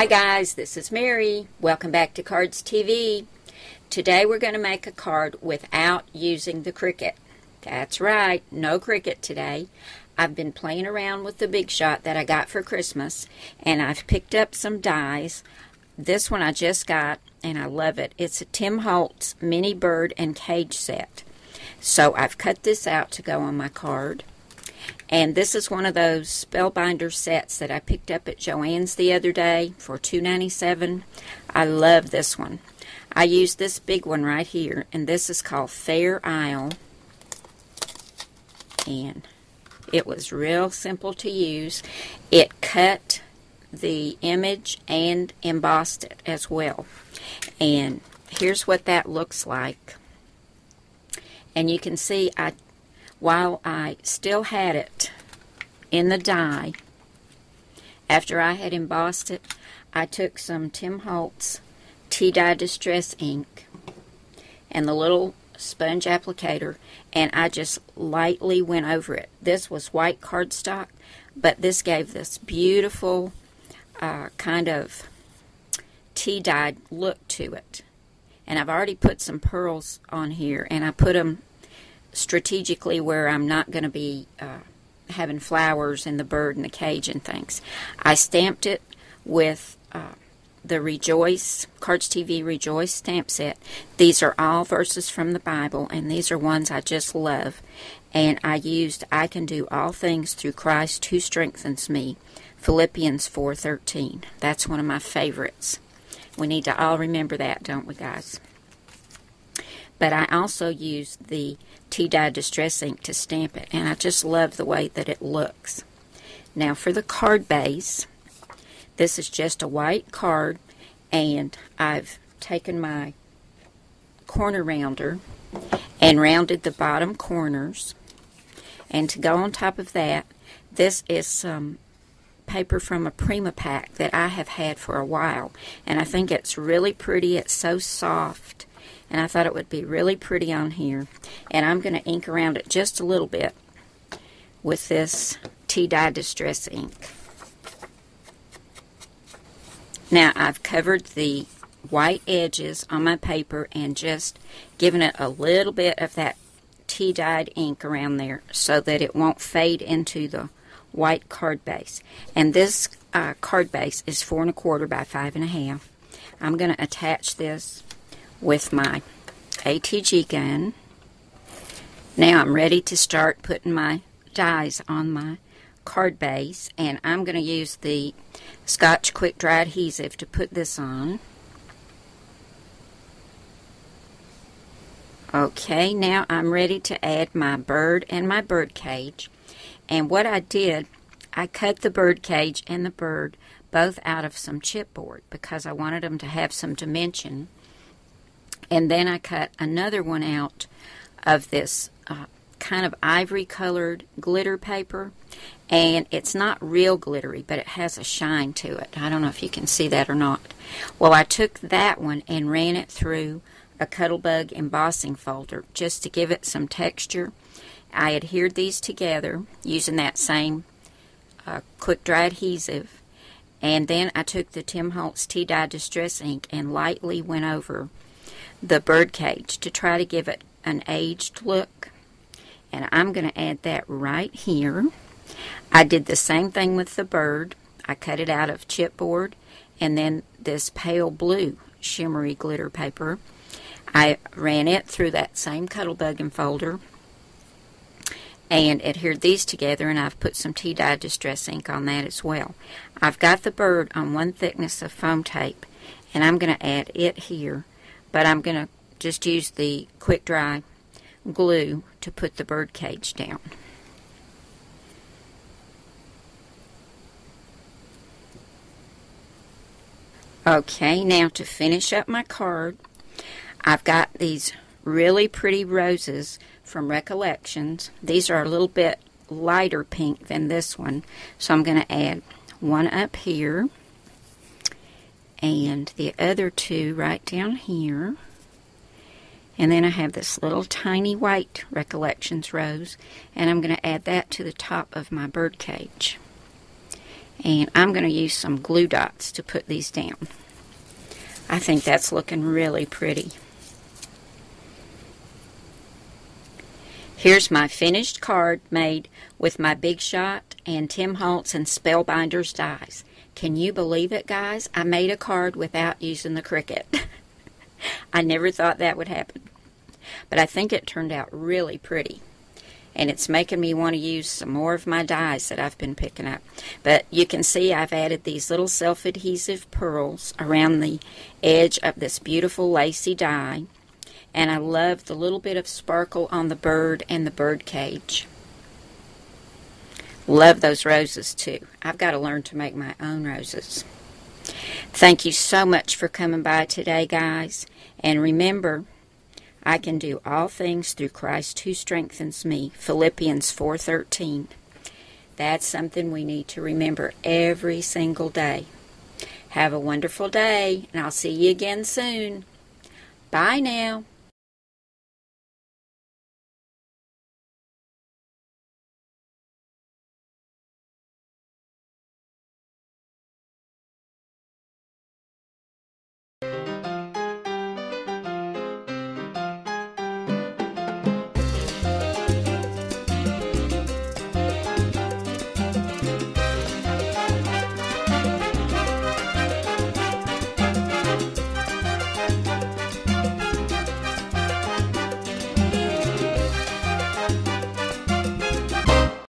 Hi guys, this is Mary. Welcome back to Cardz TV. Today we're going to make a card without using the Cricut. That's right, no Cricut today. I've been playing around with the Big Shot that I got for Christmas, and I've picked up some dies. This one I just got, and I love it. It's a Tim Holtz mini bird and cage set. So I've cut this out to go on my card. And this is one of those Spellbinder sets that I picked up at Joann's the other day for $2.97. I love this one. I used this big one right here, and this is called Fair Isle. And it was real simple to use. It cut the image and embossed it as well. And here's what that looks like. And you can see while I still had it in the die, after I had embossed it, I took some Tim Holtz Tea Dye Distress ink and the little sponge applicator, and I just lightly went over it. This was white cardstock, but this gave this beautiful kind of tea-dyed look to it. And I've already put some pearls on here, and I put them strategically where I'm not going to be having flowers and the bird and the cage and things. I stamped it with the Rejoice, Cardz TV Rejoice stamp set. These are all verses from the Bible, and these are ones I just love. And I used, I can do all things through Christ who strengthens me, Philippians 4:13. That's one of my favorites. We need to all remember that, don't we, guys? But I also used the Tea Dye Distress ink to stamp it, and I just love the way that it looks. Now for the card base, this is just a white card, and I've taken my corner rounder and rounded the bottom corners. And to go on top of that, this is some paper from a Prima pack that I have had for a while, and I think it's really pretty. It's so soft, and I thought it would be really pretty on here. And I'm going to ink around it just a little bit with this Tea Dye Distress ink. Now I've covered the white edges on my paper and just given it a little bit of that tea dyed ink around there so that it won't fade into the white card base. And this card base is 4 1/4 by 5 1/2. I'm going to attach this with my ATG gun. Now I'm ready to start putting my dies on my card base, and I'm going to use the Scotch Quick Dry Adhesive to put this on. Okay, now I'm ready to add my bird and my bird cage. And what I did, I cut the bird cage and the bird both out of some chipboard because I wanted them to have some dimension. And then I cut another one out of this kind of ivory colored glitter paper, and it's not real glittery, but it has a shine to it. I don't know if you can see that or not. Well, I took that one and ran it through a Cuttlebug embossing folder just to give it some texture. I adhered these together using that same quick dry adhesive, and then I took the Tim Holtz Tea Dye Distress ink and lightly went over the bird cage to try to give it an aged look. And I'm going to add that right here. I did the same thing with the bird. I cut it out of chipboard, and then this pale blue shimmery glitter paper, I ran it through that same Cuttlebug folder and adhered these together, and I've put some Tea Dye Distress ink on that as well. I've got the bird on one thickness of foam tape, and I'm going to add it here, but I'm going to just use the quick dry glue to put the bird cage down. Okay, now to finish up my card, I've got these really pretty roses from Recollections. These are a little bit lighter pink than this one, so I'm going to add one up here and the other two right down here. And then I have this little tiny white Recollections rose, and I'm going to add that to the top of my bird cage. And I'm going to use some glue dots to put these down. I think that's looking really pretty. Here's my finished card made with my Big Shot and Tim Holtz and Spellbinders dies. Can you believe it, guys? I made a card without using the Cricut. I never thought that would happen. But I think it turned out really pretty. And it's making me want to use some more of my dies that I've been picking up. But you can see I've added these little self-adhesive pearls around the edge of this beautiful lacy die. And I love the little bit of sparkle on the bird and the bird cage. Love those roses too. I've got to learn to make my own roses. Thank you so much for coming by today, guys. And remember, I can do all things through Christ who strengthens me. Philippians 4:13. That's something we need to remember every single day. Have a wonderful day, and I'll see you again soon. Bye now.